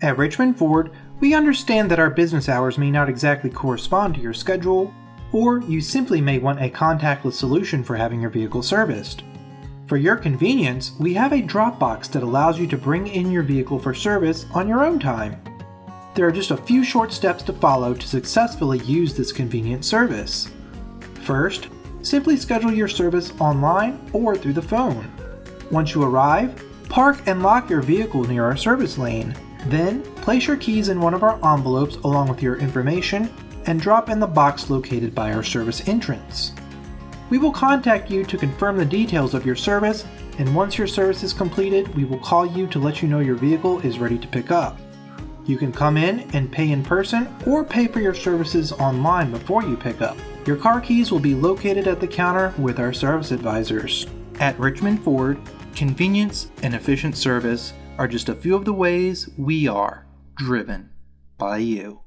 At Richmond Ford, we understand that our business hours may not exactly correspond to your schedule, or you simply may want a contactless solution for having your vehicle serviced. For your convenience, we have a drop box that allows you to bring in your vehicle for service on your own time. There are just a few short steps to follow to successfully use this convenient service. First, simply schedule your service online or through the phone. Once you arrive, park and lock your vehicle near our service lane. Then, place your keys in one of our envelopes along with your information and drop in the box located by our service entrance. We will contact you to confirm the details of your service, and once your service is completed, we will call you to let you know your vehicle is ready to pick up. You can come in and pay in person or pay for your services online before you pick up. Your car keys will be located at the counter with our service advisors. At Richmond Ford, convenience and efficient service are just a few of the ways we are driven by you.